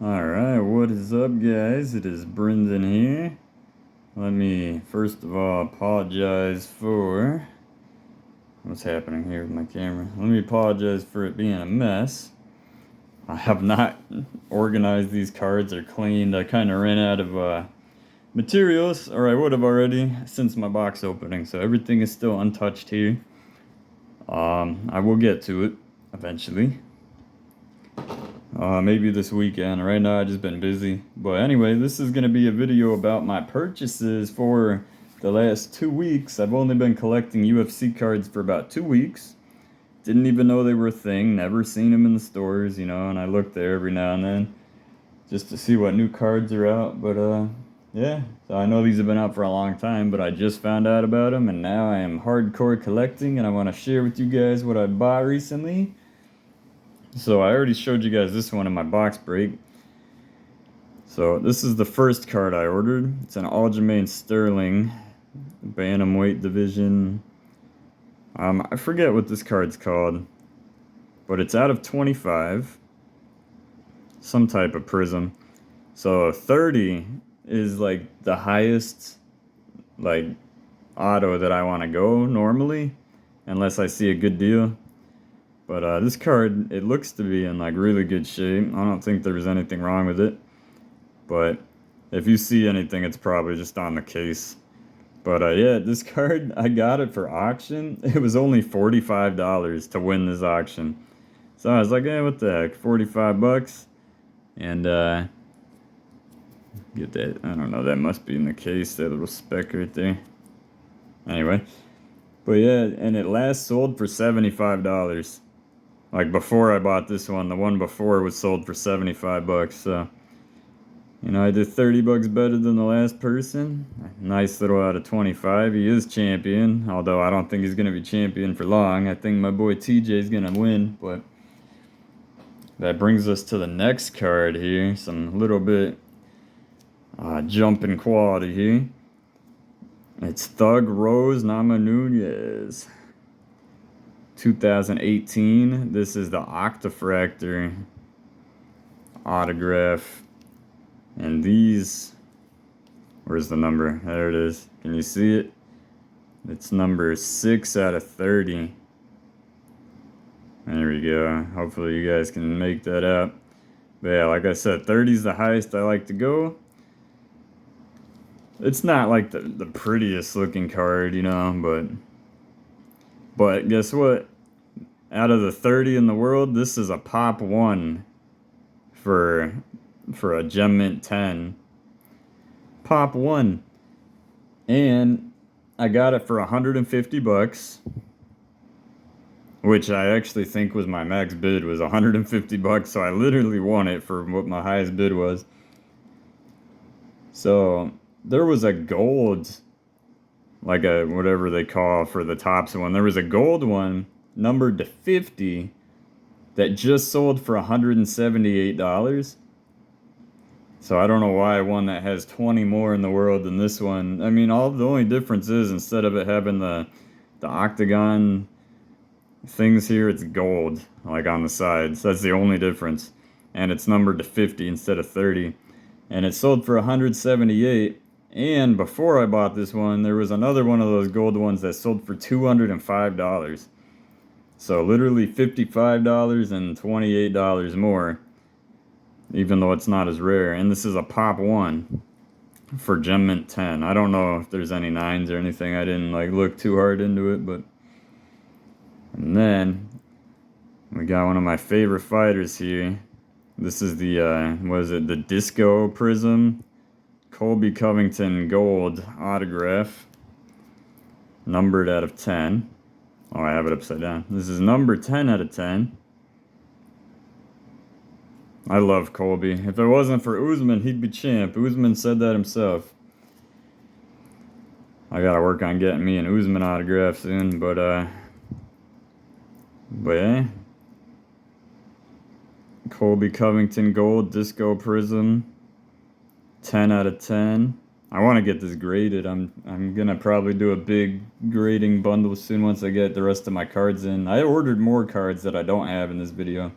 Alright, what is up, guys? It is Brendan here. Let me first of all apologize for what's happening here with my camera. Let me apologize for it being a mess. I have not organized these cards or cleaned. I kind of ran out of materials, or I would have already since my box opening, so everything is still untouched here. I will get to it eventually. Maybe this weekend. Right now I've just been busy. But anyway, this is going to be a video about my purchases for the last 2 weeks. I've only been collecting UFC cards for about 2 weeks. Didn't even know they were a thing. Never seen them in the stores, you know, and I look there every now and then just to see what new cards are out. But yeah, so I know these have been out for a long time, but I just found out about them, and now I am hardcore collecting, and I want to share with you guys what I bought recently. So I already showed you guys this one in my box break. So this is the first card I ordered. It's an Aljamain Sterling, Bantamweight division. I forget what this card's called, but it's out of 25. Some type of Prism. So 30 is like the highest like auto that I want to go normally, unless I see a good deal. But this card, it looks to be in like really good shape. I don't think there's anything wrong with it. But if you see anything, it's probably just on the case. But yeah, this card, I got it for auction. It was only $45 to win this auction. So I was like, hey, what the heck, 45 bucks? And get that, I don't know, that must be in the case, that little speck right there. Anyway, but yeah, and it last sold for $75. Like before I bought this one, the one before was sold for 75 bucks. So, you know, I did 30 bucks better than the last person. Nice little out of 25. He is champion, although I don't think he's going to be champion for long. I think my boy TJ is going to win, but that brings us to the next card here. Some little bit jumping quality here. It's Thug Rose Namajunas. 2018. This is the Octafractor autograph. And these, where's the number? There it is. Can you see it? It's number 6 out of 30. There we go. Hopefully you guys can make that out. But yeah, like I said, 30 is the highest I like to go. It's not like the prettiest looking card, you know, but guess what? Out of the 30 in the world, this is a pop 1 for a Gem Mint 10. Pop 1. And I got it for 150 bucks. Which I actually think was my max bid, was 150 bucks. So I literally won it for what my highest bid was. So there was a gold, like a whatever they call for the tops one. There was a gold one numbered to 50 that just sold for $178. So I don't know why one that has 20 more in the world than this one. I mean, the only difference is instead of it having the octagon things here, it's gold, like on the sides. That's the only difference. And it's numbered to 50 instead of 30. And it sold for $178. And before I bought this one, there was another one of those gold ones that sold for $205. So literally $55 and $28 more, even though it's not as rare. And this is a pop 1 for Gem Mint 10. I don't know if there's any 9s or anything. I didn't like look too hard into it, but. And then we got one of my favorite fighters here. This is the the Disco Prism Colby Covington gold autograph, numbered out of 10. Oh, I have it upside down. This is number 10 out of 10. I love Colby. If it wasn't for Usman, he'd be champ. Usman said that himself. I gotta work on getting me an Usman autograph soon, but yeah. Colby Covington gold Disco Prism, 10 out of 10. I want to get this graded. I'm gonna probably do a big grading bundle soon once I get the rest of my cards in. I ordered more cards that I don't have in this video.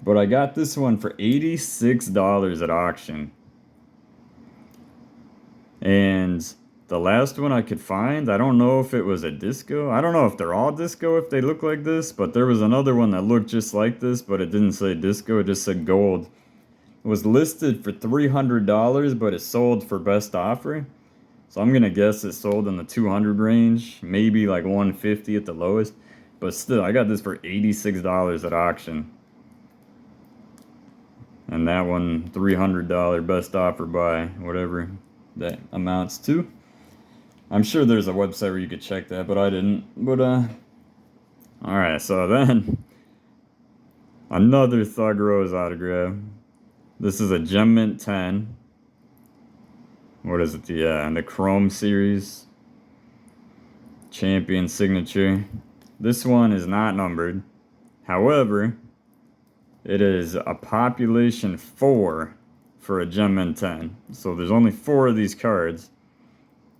But I got this one for $86 at auction. And the last one I could find, I don't know if it was a disco. I don't know if they're all disco, if they look like this, but there was another one that looked just like this, but it didn't say disco, it just said gold. It was listed for $300, but it sold for best offer. So I'm gonna guess it sold in the 200 range, maybe like 150 at the lowest. But still, I got this for $86 at auction. And that one, $300 best offer by whatever that amounts to. I'm sure there's a website where you could check that, but I didn't. But alright, so then another Thug Rose autograph. This is a Gem Mint 10. What is it? Yeah, the Chrome series. Champion signature. This one is not numbered. However, it is a population 4 for a Gem Mint 10. So there's only 4 of these cards.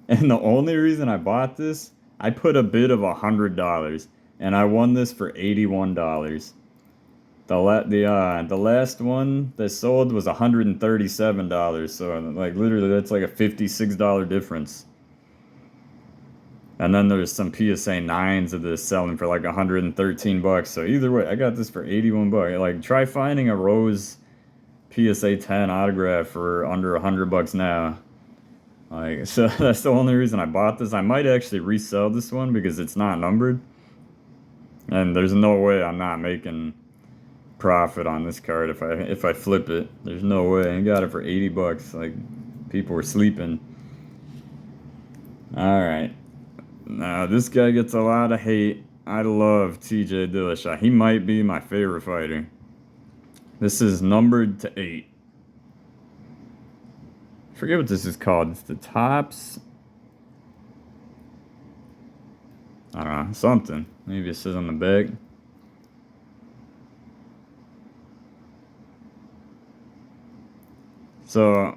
And the only reason I bought this, I put a bid of $100. And I won this for $81. The last one that sold was $137. So like literally that's like a $56 difference. And then there's some PSA 9s of this selling for like 113 bucks. So either way, I got this for 81 bucks. Like try finding a Rose PSA 10 autograph for under 100 bucks now. Like, so that's the only reason I bought this. I might actually resell this one because it's not numbered. And there's no way I'm not making profit on this card if I flip it. There's no way. I got it for 80 bucks. Like, people were sleeping. Alright. Now, this guy gets a lot of hate. I love TJ Dillashaw. He might be my favorite fighter. This is numbered to 8. I forget what this is called. It's the Tops. I don't know. Something. Maybe it says on the back. So,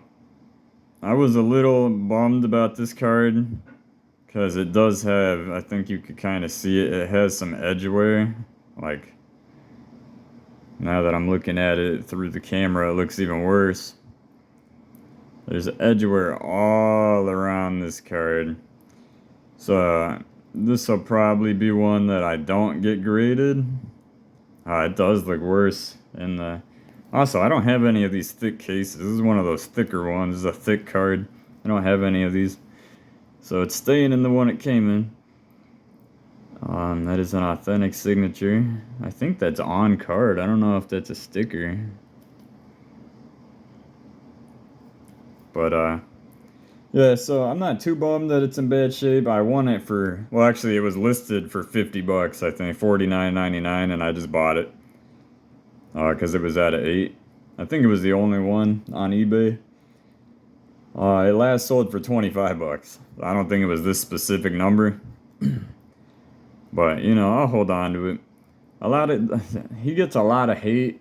I was a little bummed about this card. Because it does have, I think you could kind of see it. It has some edge wear. Like, now that I'm looking at it through the camera, it looks even worse. There's edge wear all around this card. So, this will probably be one that I don't get graded. It does look worse in the... Also, I don't have any of these thick cases. This is one of those thicker ones. This is a thick card. I don't have any of these. So it's staying in the one it came in. That is an authentic signature. I think that's on card. I don't know if that's a sticker. But, yeah, so I'm not too bummed that it's in bad shape. I won it for, well, actually, it was listed for 50 bucks, I think, $49.99, and I just bought it. Because it was at an 8. I think it was the only one on eBay. It last sold for 25 bucks. I don't think it was this specific number. But, you know, I'll hold on to it. He gets a lot of hate.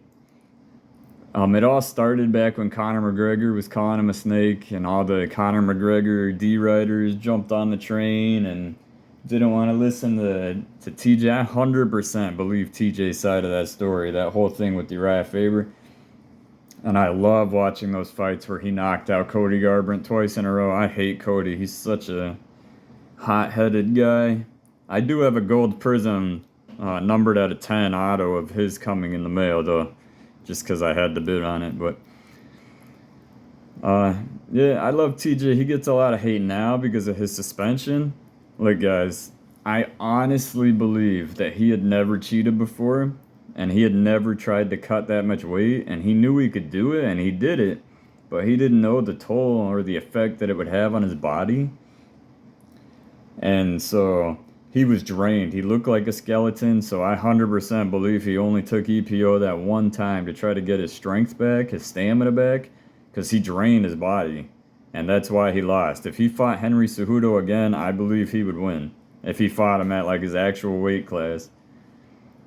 It all started back when Conor McGregor was calling him a snake, and all the Conor McGregor D-Riders jumped on the train and didn't want to listen to TJ. I 100% believe TJ's side of that story, that whole thing with Uriah Faber. And I love watching those fights where he knocked out Cody Garbrandt twice in a row. I hate Cody. He's such a hot-headed guy. I do have a gold Prism numbered out of 10 auto of his coming in the mail, though, just because I had to bid on it. But, yeah, I love TJ. He gets a lot of hate now because of his suspension. Look, guys, I honestly believe that he had never cheated before. And he had never tried to cut that much weight, and he knew he could do it, and he did it, but he didn't know the toll or the effect that it would have on his body. And so he was drained. He looked like a skeleton, so I 100% believe he only took EPO that one time to try to get his strength back, his stamina back, because he drained his body, and that's why he lost. If he fought Henry Cejudo again, I believe he would win. If he fought him at like his actual weight class,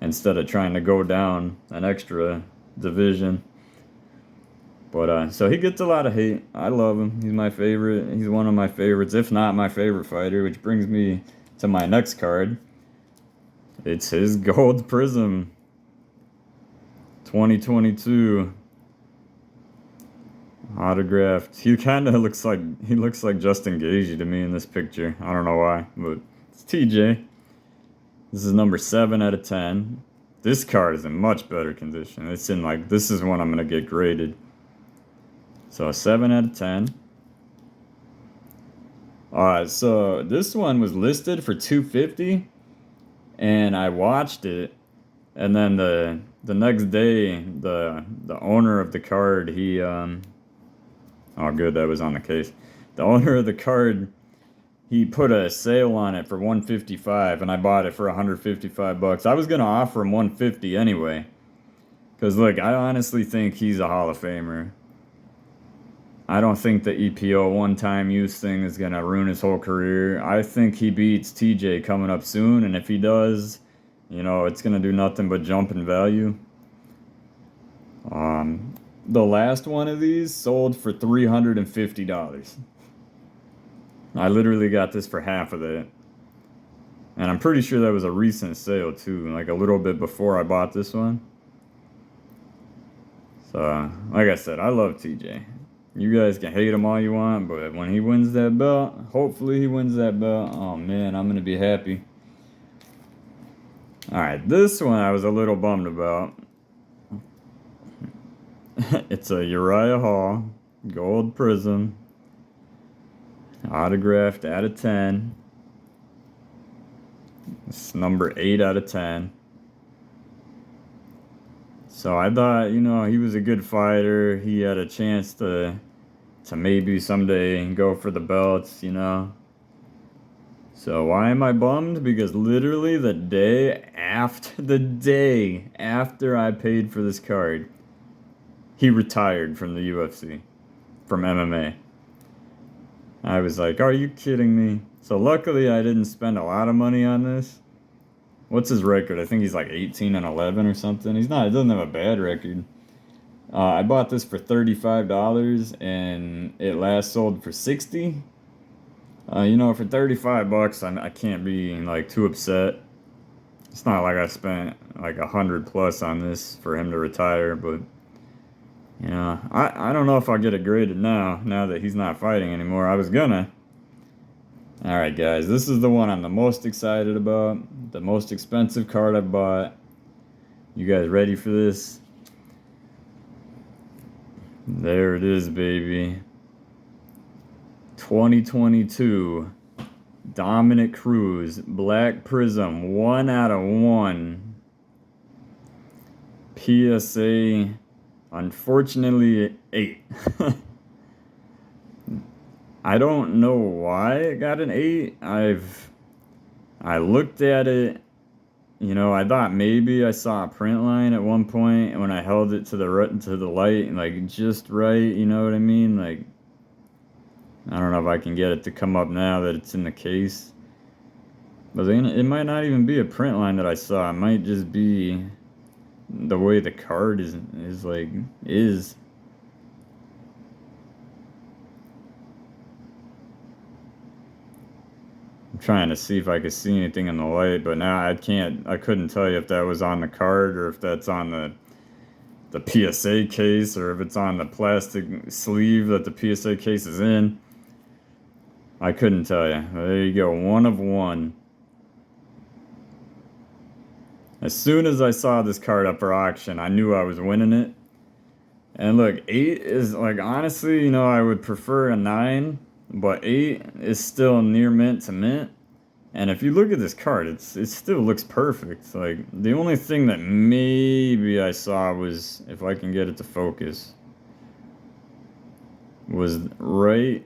instead of trying to go down an extra division. But, so he gets a lot of hate. I love him. He's my favorite. He's one of my favorites, if not my favorite fighter, which brings me to my next card. It's his gold Prism. 2022 autographed. He kind of looks like Justin Gagey to me in this picture. I don't know why, but it's TJ. This is number 7 out of 10. This card is in much better condition. It's in like, this is one I'm gonna get graded. So a 7 out of 10. Alright, so this one was listed for $250, and I watched it, and then the next day the owner of the card, he oh good, that was on the case. The owner of the card, he put a sale on it for $155, and I bought it for $155. I was gonna offer him $150 anyway, because look, I honestly think he's a Hall of Famer. I don't think the EPO one-time use thing is gonna ruin his whole career. I think he beats TJ coming up soon, and if he does, you know, it's gonna do nothing but jump in value. The last one of these sold for $350. I literally got this for half of that. And I'm pretty sure that was a recent sale too, like a little bit before I bought this one. So, like I said, I love TJ. You guys can hate him all you want, but when he wins that belt, hopefully he wins that belt, oh man, I'm going to be happy. Alright, this one I was a little bummed about. It's a Uriah Hall gold Prism, autographed out of 10. It's number 8 out of 10. So I thought, you know, he was a good fighter. He had a chance to maybe someday go for the belts, you know. So why am I bummed? Because literally the day after I paid for this card, he retired from the UFC, from MMA. I was like, are you kidding me? So luckily I didn't spend a lot of money on this. What's his record? I think he's like 18-11 or something. He doesn't have a bad record. I bought this for $35, and it last sold for $60. You know, for $35, I can't be like too upset. It's not like I spent like $100+ on this for him to retire, but you know, I don't know if I'll get it graded now that he's not fighting anymore. I was gonna. Alright guys, this is the one I'm the most excited about. The most expensive card I bought. You guys ready for this? There it is, baby. 2022 Dominic Cruz Black Prism 1 out of 1. PSA, unfortunately, 8. I don't know why it got an 8. I looked at it, you know, I thought maybe I saw a print line at one point when I held it to the light, like just right, you know what I mean? Like, I don't know if I can get it to come up now that it's in the case. But then it might not even be a print line that I saw. It might just be the way the card is. I'm trying to see if I could see anything in the light, but now I couldn't tell you if that was on the card or if that's on the PSA case or if it's on the plastic sleeve that the PSA case is in. I couldn't tell you. There you go, 1 of 1. As soon as I saw this card up for auction, I knew I was winning it. And look, 8 is like, honestly, you know, I would prefer a 9. But 8 is still near mint to mint. And if you look at this card, it still looks perfect. Like, the only thing that maybe I saw was, if I can get it to focus, was right...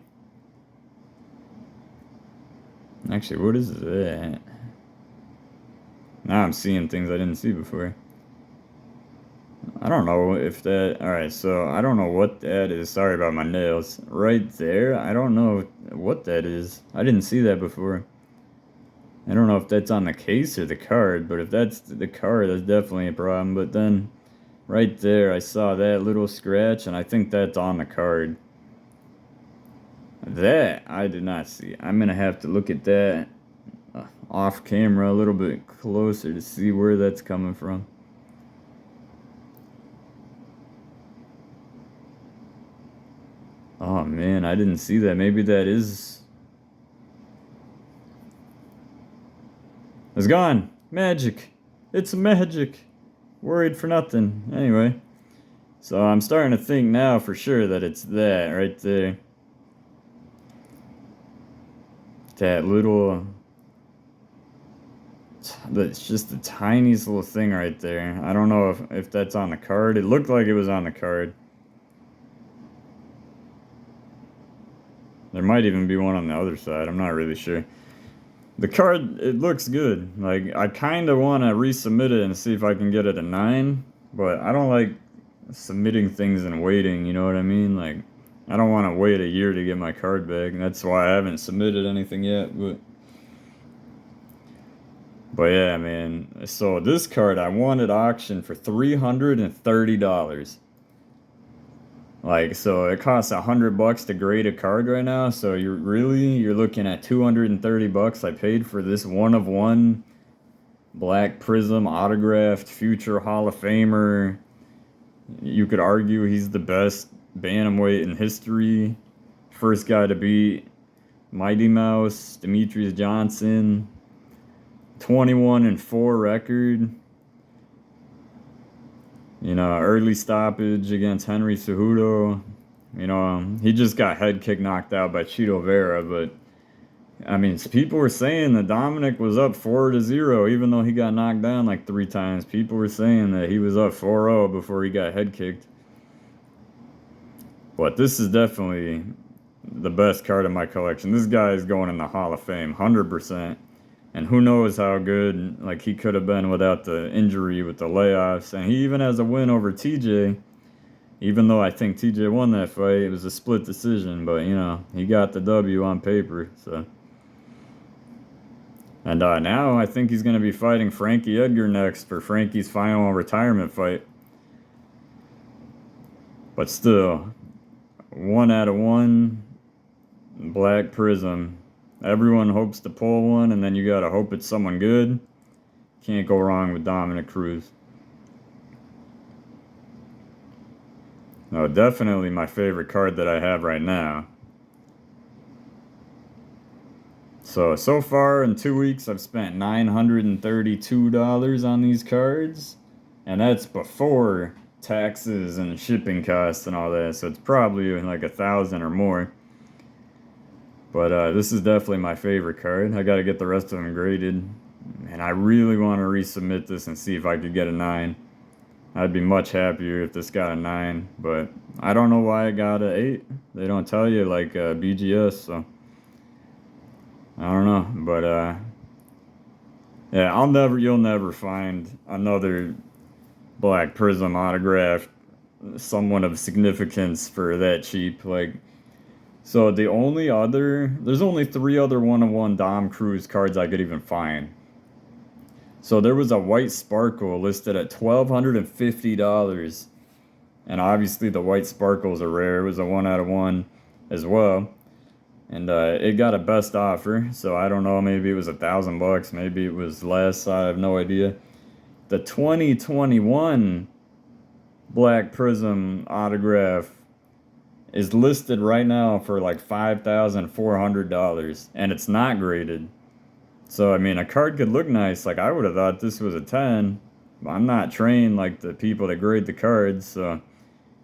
Actually, what is that? Now I'm seeing things I didn't see before. I don't know if that... Alright, so I don't know what that is. Sorry about my nails. Right there, I don't know what that is. I didn't see that before. I don't know if that's on the case or the card, but if that's the card, that's definitely a problem. But then, right there, I saw that little scratch, and I think that's on the card. That, I did not see. I'm going to have to look at that off camera a little bit closer to see where that's coming from. Oh man, I didn't see that. Maybe that is... It's gone. Magic. It's magic. Worried for nothing. Anyway. So I'm starting to think now for sure that it's that right there. That little... That's just the tiniest little thing right there. I don't know if that's on the card. It looked like it was on the card. There might even be one on the other side. I'm not really sure. The card, it looks good. Like, I kind of want to resubmit it and see if I can get it a 9. But I don't like submitting things and waiting, you know what I mean? Like, I don't want to wait a year to get my card back. And that's why I haven't submitted anything yet. But yeah, man. So this card, I won at auction for $330. Like, so it costs $100 to grade a card right now. So you're looking at $230 I paid for this one of one black Prism autographed future Hall of Famer. You could argue he's the best bantamweight in history. First guy to beat Mighty Mouse, Demetrius Johnson. 21-4 record. You know, early stoppage against Henry Cejudo. You know, he just got head kick knocked out by Chito Vera, but I mean, people were saying that Dominic was up 4-0, even though he got knocked down like 3 times. People were saying that he was up 4-0 before he got head kicked. But this is definitely the best card in my collection. This guy is going in the Hall of Fame, 100%. And who knows how good, like, he could have been without the injury with the layoffs. And he even has a win over TJ. Even though I think TJ won that fight, it was a split decision. But, you know, he got the W on paper, so. And now I think he's going to be fighting Frankie Edgar next for Frankie's final retirement fight. But still, 1 out of 1, black Prism. Everyone hopes to pull one, and then you gotta hope it's someone good. Can't go wrong with Dominic Cruz. No, definitely my favorite card that I have right now. So far in 2 weeks, I've spent $932 on these cards. And that's before taxes and shipping costs and all that. So it's probably like $1,000 or more. But this is definitely my favorite card. I got to get the rest of them graded. And I really want to resubmit this and see if I could get a 9. I'd be much happier if this got a 9. But I don't know why I got a 8. They don't tell you like BGS, so I don't know. But yeah, you'll never find another black Prism autograph, someone of significance for that cheap. Like, so there's only 3 other one-on-one Dom Cruz cards I could even find. So there was a white sparkle listed at $1,250. And obviously the white sparkles are rare. It was a 1 out of 1 as well. And it got a best offer. So I don't know, maybe it was $1,000, maybe it was less, I have no idea. The 2021 Black Prism autograph is listed right now for like $5,400, and it's not graded. So I mean, a card could look nice. Like, I would have thought this was a 10. But I'm not trained like the people that grade the cards, so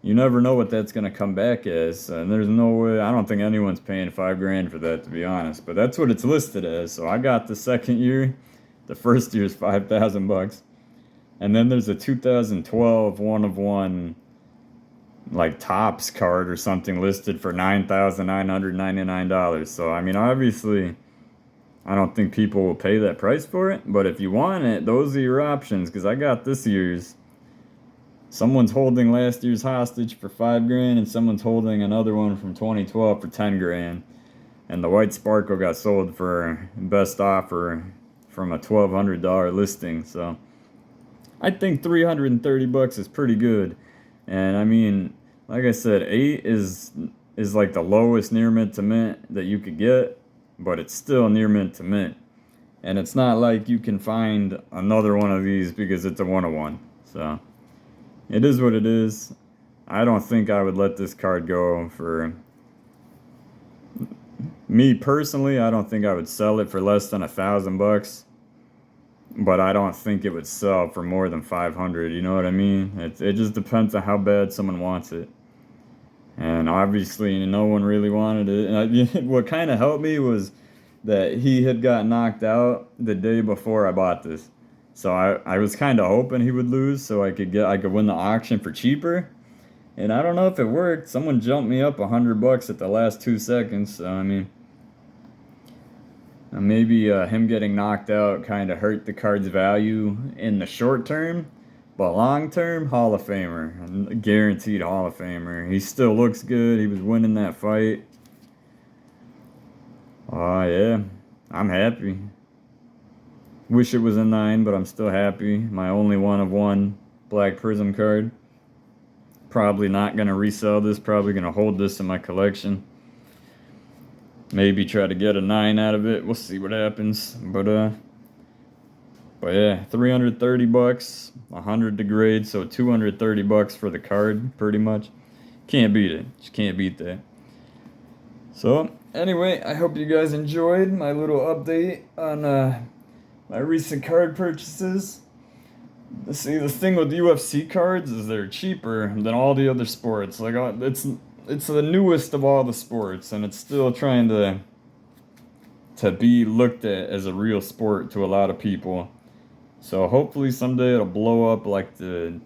you never know what that's gonna come back as. And there's no way, I don't think anyone's paying $5,000 for that, to be honest. But that's what it's listed as. So I got the second year. The first year is $5,000. And then there's a 2012 one-of-one like Topps card or something listed for $9,999. So I mean, obviously I don't think people will pay that price for it, but if you want it, those are your options. Because I got this year's. Someone's holding last year's hostage for $5,000, and someone's holding another one from 2012 for $10,000. And the white sparkle got sold for best offer from a $1,200 listing. So I think $330 is pretty good. And I mean, like I said, 8 is like the lowest near mint to mint that you could get, but it's still near mint to mint. And it's not like you can find another one of these because it's a 1-of-1. So it is what it is. I don't think I would let this card go for Me personally, I don't think I would sell it for less than $1,000, but I don't think it would sell for more than 500. You know what I mean? It just depends on how bad someone wants it. And obviously, no one really wanted it. And what kind of helped me was that he had got knocked out the day before I bought this. So I was kind of hoping he would lose so I could win the auction for cheaper. And I don't know if it worked. Someone jumped me up $100 at the last 2 seconds. So I mean, maybe him getting knocked out kind of hurt the card's value in the short term. But long term, Hall of Famer. Guaranteed Hall of Famer. He still looks good. He was winning that fight. Oh, yeah. I'm happy. Wish it was a 9, but I'm still happy. My only one of one black Prism card. Probably not going to resell this. Probably going to hold this in my collection. Maybe try to get a 9 out of it. We'll see what happens. But yeah, $330, 100 to grade, so $230 for the card, pretty much. Can't beat it. Just can't beat that. So, anyway, I hope you guys enjoyed my little update on my recent card purchases. See, the thing with UFC cards is they're cheaper than all the other sports. Like, it's the newest of all the sports, and it's still trying to be looked at as a real sport to a lot of people. So hopefully someday it'll blow up like the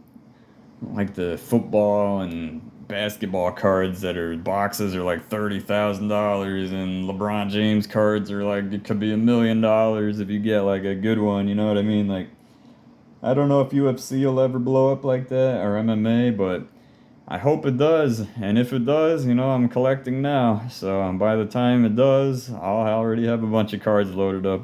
football and basketball cards that are boxes are like $30,000, and LeBron James cards are like, it could be $1 million if you get like a good one. You know what I mean? Like, I don't know if UFC will ever blow up like that or MMA, but I hope it does. And if it does, I'm collecting now. So by the time it does, I'll already have a bunch of cards loaded up.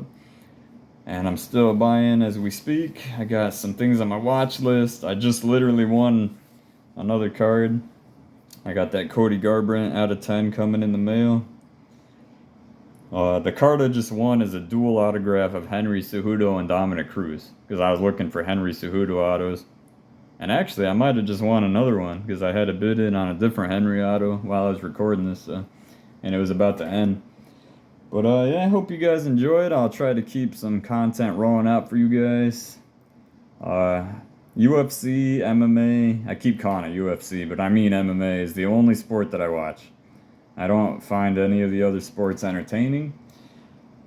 And I'm still buying as we speak. I got some things on my watch list. I just literally won another card. I got that Cody Garbrandt out of 10 coming in the mail. The card I just won is a dual autograph of Henry Cejudo and Dominic Cruz, because I was looking for Henry Cejudo autos. And actually, I might have just won another one, because I had a bid in on a different Henry auto while I was recording this, and it was about to end. But yeah, I hope you guys enjoyed. I'll try to keep some content rolling out for you guys. UFC, MMA, I keep calling it UFC, but I mean MMA is the only sport that I watch. I don't find any of the other sports entertaining.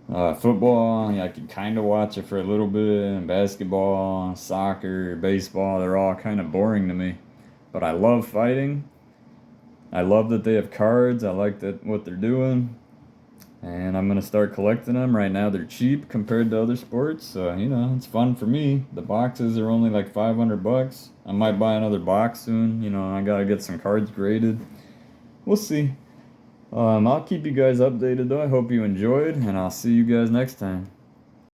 Football, I can kind of watch it for a little bit, and basketball, soccer, baseball, they're all kind of boring to me. But I love fighting. I love that they have cards. I like what they're doing. And I'm going to start collecting them. Right now they're cheap compared to other sports. So, it's fun for me. The boxes are only like $500. I might buy another box soon. I got to get some cards graded. We'll see. I'll keep you guys updated though. I hope you enjoyed, and I'll see you guys next time.